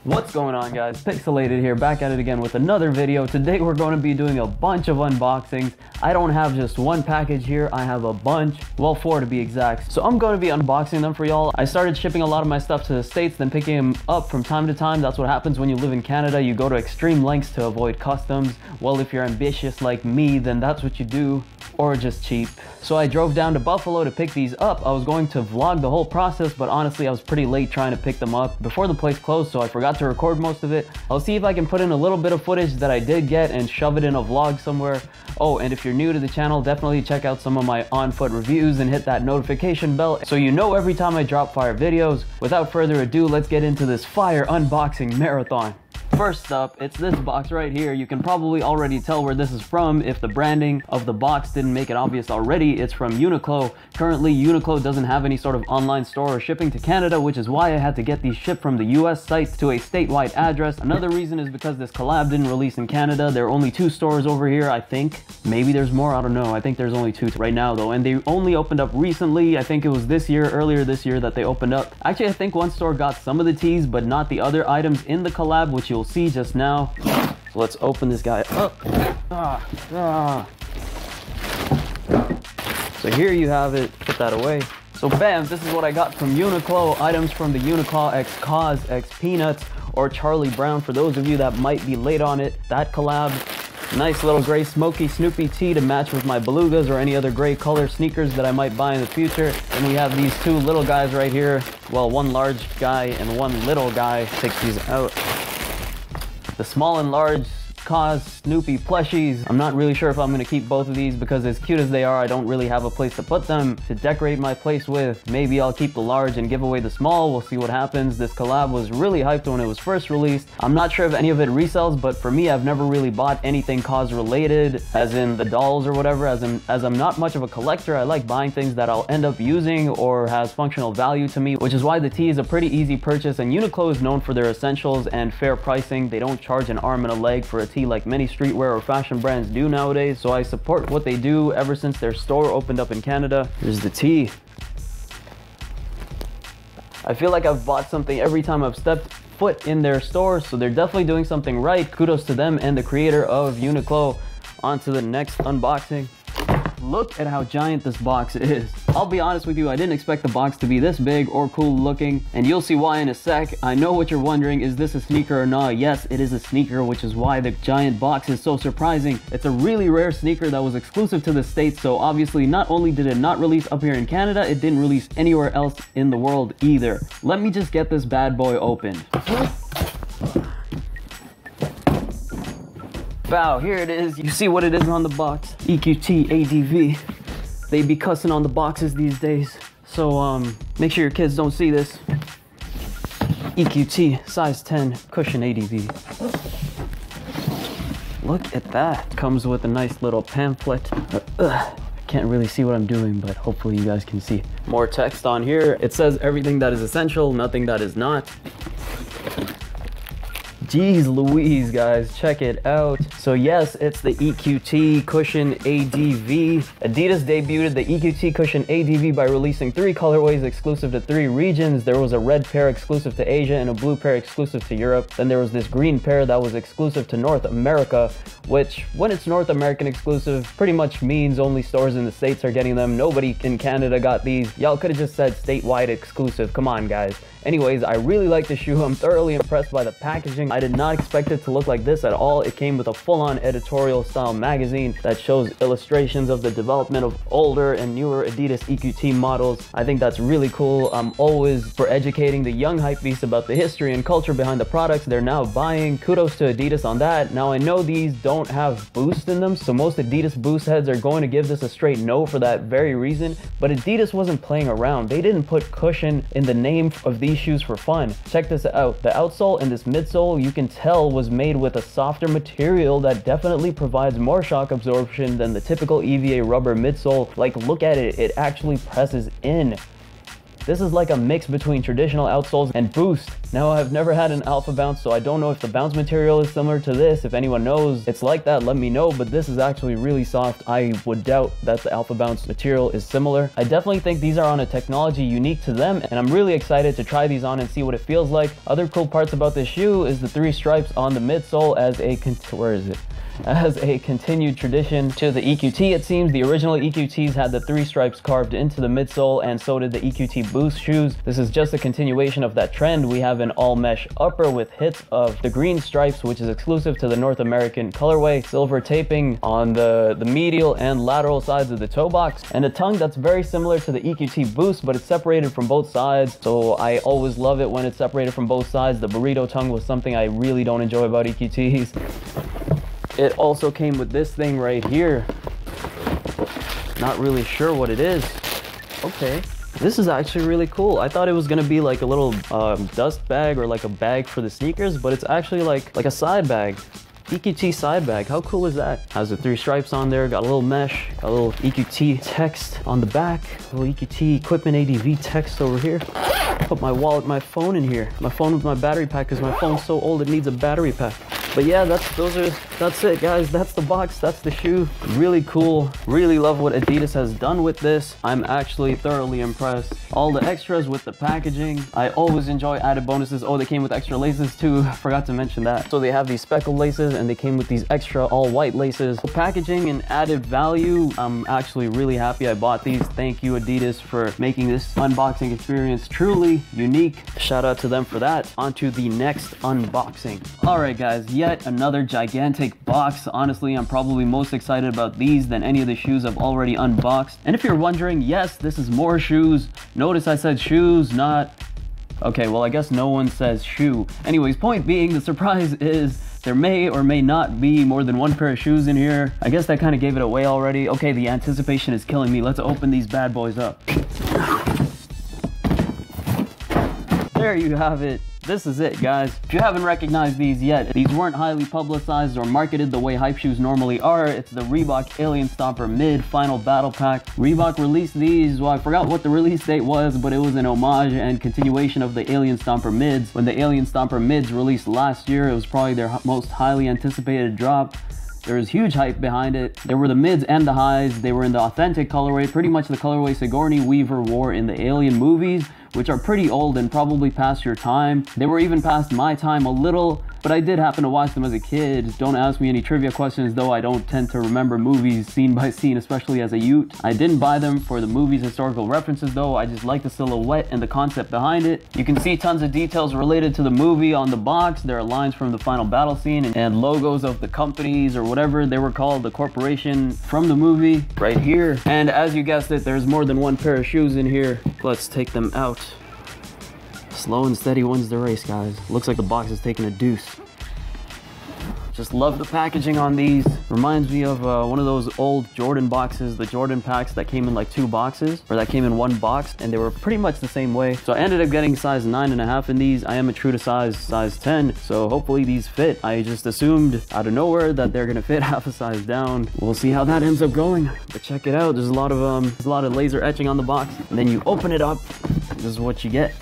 What's going on, guys? Pixelated here, back at it again with another video. Today we're going to be doing a bunch of unboxings. I don't have just one package here, I have a bunch, well, 4 to be exact. So I'm going to be unboxing them for y'all. I started shipping a lot of my stuff to the States, then picking them up from time to time. That's what happens when you live in Canada. You go to extreme lengths to avoid customs. Well, if you're ambitious like me, then that's what you do, or just cheap. So I drove down to Buffalo to pick these up. I was going to vlog the whole process, but honestly I was pretty late trying to pick them up before the place closed, so I forgot to record most of it. I'll see if I can put in a little bit of footage that I did get and shove it in a vlog somewhere. Oh, and if you're new to the channel, definitely check out some of my on-foot reviews and hit that notification bell so you know every time I drop fire videos. Without further ado, let's get into this fire unboxing marathon. First up, it's this box right here. You can probably already tell where this is from if the branding of the box didn't make it obvious already. It's from Uniqlo. Currently, Uniqlo doesn't have any sort of online store or shipping to Canada, which is why I had to get these shipped from the US site to a statewide address. Another reason is because this collab didn't release in Canada. There are only 2 stores over here, I think. Maybe there's more, I don't know. I think there's only 2 right now though, and they only opened up recently. I think it was this year, earlier this year, that they opened up. Actually, I think one store got some of the tees, but not the other items in the collab, which you'll see just now. So let's open this guy up. So here you have it. Put that away. So bam, this is what I got from Uniqlo. Items from the Uniqlo X Cause, X Peanuts, or Charlie Brown for those of you that might be late on it. That collab. Nice little gray smoky Snoopy tee to match with my belugas or any other gray color sneakers that I might buy in the future. And we have these 2 little guys right here. Well, one large guy and one little guy. Take these out. The small and large Cause Snoopy plushies. I'm not really sure if I'm going to keep both of these because as cute as they are, I don't really have a place to put them to decorate my place with. Maybe I'll keep the large and give away the small. We'll see what happens. This collab was really hyped when it was first released. I'm not sure if any of it resells, but for me, I've never really bought anything Cause related, as in the dolls or whatever. As I'm not much of a collector, I like buying things that I'll end up using or has functional value to me, which is why the tee is a pretty easy purchase. And Uniqlo is known for their essentials and fair pricing. They don't charge an arm and a leg for a tee like many streetwear or fashion brands do nowadays, so I support what they do ever since their store opened up in Canada. Here's the tee. I feel like I've bought something every time I've stepped foot in their store, so they're definitely doing something right. Kudos to them and the creator of Uniqlo. On to the next unboxing. Look at how giant this box is. I'll be honest with you, I didn't expect the box to be this big or cool looking, and you'll see why in a sec. I know what you're wondering, is this a sneaker or not? Yes, it is a sneaker, which is why the giant box is so surprising. It's a really rare sneaker that was exclusive to the States, so obviously not only did it not release up here in Canada, it didn't release anywhere else in the world either. Let me just get this bad boy opened. Wow, here it is. You see what it is on the box. EQT ADV. They be cussing on the boxes these days. So make sure your kids don't see this. EQT size 10 cushion ADV. Look at that. Comes with a nice little pamphlet. I can't really see what I'm doing, but hopefully you guys can see. More text on here. It says everything that is essential, nothing that is not. Jeez Louise, guys, check it out. So yes, it's the EQT Cushion ADV. Adidas debuted the EQT Cushion ADV by releasing 3 colorways exclusive to 3 regions. There was a red pair exclusive to Asia and a blue pair exclusive to Europe. Then there was this green pair that was exclusive to North America, which when it's North American exclusive pretty much means only stores in the States are getting them. Nobody in Canada got these. Y'all could have just said statewide exclusive. Come on, guys. Anyways, I really like the shoe. I'm thoroughly impressed by the packaging. I did not expect it to look like this at all. It came with a full-on editorial style magazine that shows illustrations of the development of older and newer Adidas EQT models. I think that's really cool. I'm always for educating the young hypebeasts about the history and culture behind the products they're now buying. Kudos to Adidas on that. Now I know these don't have boost in them, so most Adidas boost heads are going to give this a straight no for that very reason, but Adidas wasn't playing around. They didn't put cushion in the name of these shoes for fun. Check this out. The outsole and this midsole, you can tell, was made with a softer material that definitely provides more shock absorption than the typical EVA rubber midsole. Like, look at it. It actually presses in. This is like a mix between traditional outsoles and Boost. Now, I've never had an Alpha Bounce, so I don't know if the bounce material is similar to this. If anyone knows it's like that, let me know, but this is actually really soft. I would doubt that the Alpha Bounce material is similar. I definitely think these are on a technology unique to them, and I'm really excited to try these on and see what it feels like. Other cool parts about this shoe is the 3 stripes on the midsole as a as a continued tradition to the EQT. It seems the original EQTs had the 3 stripes carved into the midsole, and so did the EQT Boost shoes. This is just a continuation of that trend. We have an all mesh upper with hits of the green stripes, which is exclusive to the North American colorway, silver taping on the medial and lateral sides of the toe box, and a tongue that's very similar to the EQT Boost, but it's separated from both sides. So I always love it when it's separated from both sides. The burrito tongue was something I really don't enjoy about EQTs. It also came with this thing right here. Not really sure what it is. Okay. This is actually really cool. I thought it was gonna be like a little dust bag or like a bag for the sneakers, but it's actually like a side bag. EQT side bag. How cool is that? Has the 3 stripes on there, got a little mesh, got a little EQT text on the back, a little EQT equipment ADV text over here. Put my wallet, my phone in here. My phone with my battery pack, because my phone's so old it needs a battery pack. But yeah, that's it, guys. That's the box, that's the shoe. Really cool. Really love what Adidas has done with this. I'm actually thoroughly impressed. All the extras with the packaging. I always enjoy added bonuses. Oh, they came with extra laces too. Forgot to mention that. So they have these speckled laces and they came with these extra all white laces. Packaging and added value. I'm actually really happy I bought these. Thank you, Adidas, for making this unboxing experience truly unique. Shout out to them for that. On to the next unboxing. All right, guys, yet another gigantic box. Honestly, I'm probably most excited about these than any of the shoes I've already unboxed. And if you're wondering, yes, this is more shoes. Notice I said shoes, not... Okay, well, I guess no one says shoe. Anyways, point being, the surprise is there may or may not be more than 1 pair of shoes in here. I guess that kind of gave it away already. Okay, the anticipation is killing me. Let's open these bad boys up. There you have it. This is it, guys. If you haven't recognized these yet, these weren't highly publicized or marketed the way hype shoes normally are. It's the Reebok Alien Stomper Mid Final Battle Pack. Reebok released these, well, I forgot what the release date was, but it was an homage and continuation of the Alien Stomper Mids. When the Alien Stomper Mids released last year, it was probably their most highly anticipated drop. There was huge hype behind it. There were the mids and the highs. They were in the authentic colorway, pretty much the colorway Sigourney Weaver wore in the Alien movies, which are pretty old and probably past your time. They were even past my time a little, but I did happen to watch them as a kid. Don't ask me any trivia questions, though I don't tend to remember movies scene by scene, especially as a youth. I didn't buy them for the movie's historical references, though. I just like the silhouette and the concept behind it. You can see tons of details related to the movie on the box. There are lines from the final battle scene and logos of the companies or whatever they were called, the corporation from the movie right here. And as you guessed it, there's more than 1 pair of shoes in here. Let's take them out. Slow and steady wins the race, guys. Looks like the box is taking a deuce. Just love the packaging on these. Reminds me of one of those old Jordan boxes, the Jordan packs that came in like 2 boxes, or that came in 1 box, and they were pretty much the same way. So I ended up getting size 9.5 in these. I am a true to size 10, so hopefully these fit. I just assumed out of nowhere that they're gonna fit half a size down. We'll see how that ends up going. But check it out. There's a lot of laser etching on the box, and then you open it up. This is what you get.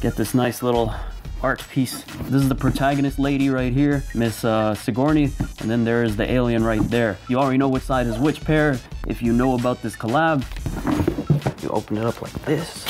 Get this nice little art piece. This is the protagonist lady right here, Miss Sigourney, and then there is the alien right there. You already know which side is which pair if you know about this collab. You open it up like this.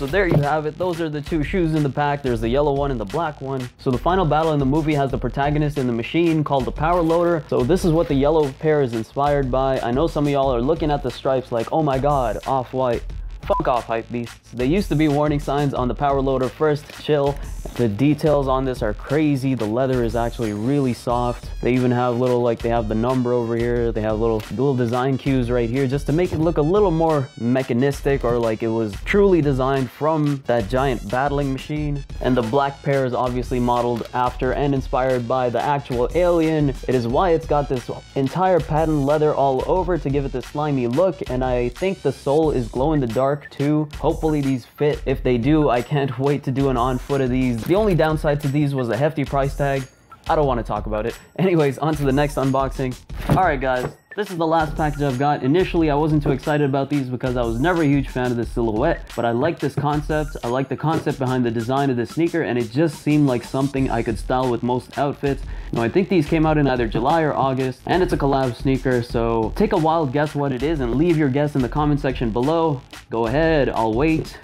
So there you have it. Those are the 2 shoes in the pack. There's the yellow one and the black one. So the final battle in the movie has the protagonist in the machine called the Power Loader. So this is what the yellow pair is inspired by. I know some of y'all are looking at the stripes like, oh my god, off-white. Fuck off, hype beasts. They used to be warning signs on the Power Loader first. Chill. The details on this are crazy. The leather is actually really soft. They even have little, like, they have the number over here. They have little design cues right here just to make it look a little more mechanistic, or like it was truly designed from that giant battling machine. And the black pair is obviously modeled after and inspired by the actual alien. It is why it's got this entire patent leather all over to give it this slimy look, and I think the sole is glow in the dark too. Hopefully these fit. If they do, I can't wait to do an on foot of these. The only downside to these was the hefty price tag. I don't want to talk about it. Anyways, on to the next unboxing. All right, guys, This is the last package I've got. Initially, I wasn't too excited about these because I was never a huge fan of the silhouette, but I like this concept. I like the concept behind the design of this sneaker, and it just seemed like something I could style with most outfits. Now, I think these came out in either July or August, and it's a collab sneaker, so take a wild guess what it is and leave your guess in the comment section below. Go ahead, I'll wait.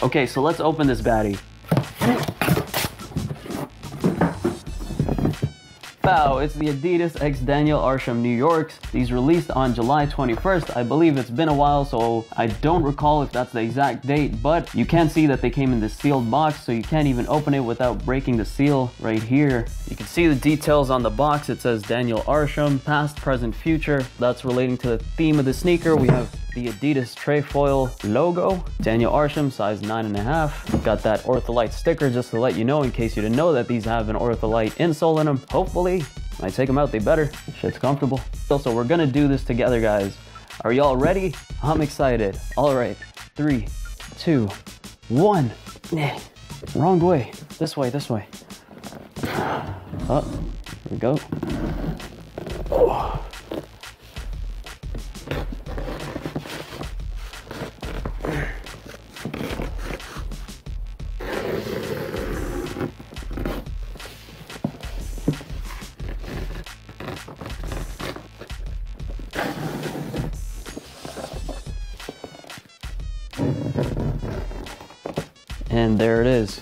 Okay, so let's open this baddie. Wow, it's the Adidas X Daniel Arsham New Yorks. These released on July 21st. I believe it's been a while, so I don't recall if that's the exact date, but you can see that they came in this sealed box, so you can't even open it without breaking the seal right here. You can see the details on the box. It says Daniel Arsham, past, present, future. That's relating to the theme of the sneaker. We have the Adidas trefoil logo, Daniel Arsham, size 9.5. Got that Ortholite sticker just to let you know in case you didn't know that these have an Ortholite insole in them. Hopefully, I take them out, they better. Shit's comfortable. So we're gonna do this together, guys. Are y'all ready? I'm excited. All right, 3, 2, 1. Wrong way. This way, this way. Oh, here we go. Oh. And there it is.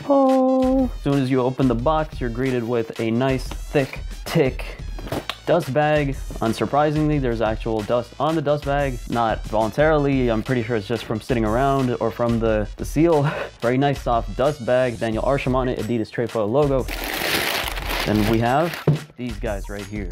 Oh! As soon as you open the box, you're greeted with a nice, thick dust bag. Unsurprisingly, there's actual dust on the dust bag. Not voluntarily, I'm pretty sure it's just from sitting around or from the seal. Very nice, soft dust bag. Daniel Arsham on it, Adidas trefoil logo. Then we have these guys right here.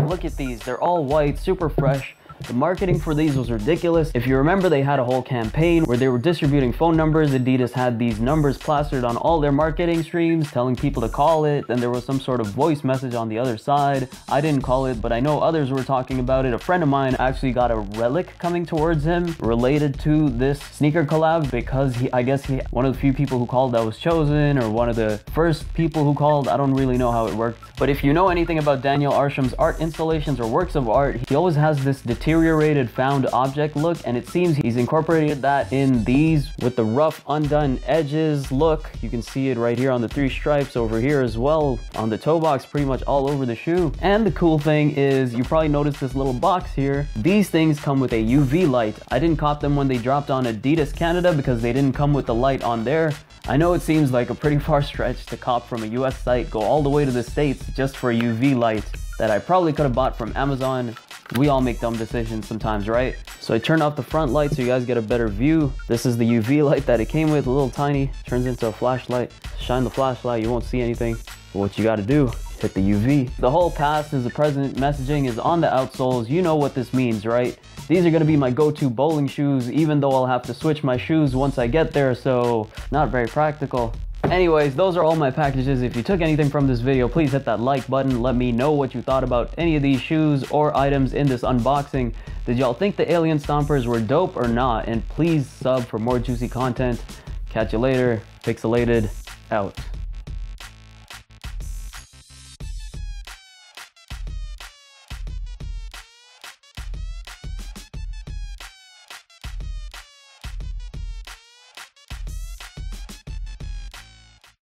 Look at these, they're all white, super fresh. The marketing for these was ridiculous. If you remember, they had a whole campaign where they were distributing phone numbers. Adidas had these numbers plastered on all their marketing streams, telling people to call it. Then there was some sort of voice message on the other side. I didn't call it, but I know others were talking about it. A friend of mine actually got a relic coming towards him related to this sneaker collab because I guess he one of the few people who called that was chosen, or one of the first people who called. I don't really know how it worked. But if you know anything about Daniel Arsham's art installations or works of art, he always has this deteriorated found object look, and it seems he's incorporated that in these with the rough undone edges look. You can see it right here on the 3 stripes, over here as well on the toe box, pretty much all over the shoe. And the cool thing is, you probably noticed this little box here. These things come with a UV light. I didn't cop them when they dropped on Adidas Canada because they didn't come with the light on there. I know it seems like a pretty far stretch to cop from a US site, go all the way to the States just for a UV light that I probably could have bought from Amazon. We all make dumb decisions sometimes, right? So I turned off the front light so you guys get a better view. This is the UV light that it came with, a little tiny, turns into a flashlight. Shine the flashlight, you won't see anything. But what you gotta do, hit the UV. The whole past is the present messaging is on the outsoles. You know what this means, right? These are gonna be my go-to bowling shoes, even though I'll have to switch my shoes once I get there, so not very practical. Anyways, those are all my packages. If you took anything from this video, please hit that like button. Let me know what you thought about any of these shoes or items in this unboxing. Did y'all think the Alien Stompers were dope or not? And please sub for more juicy content. Catch you later. Pixelated out.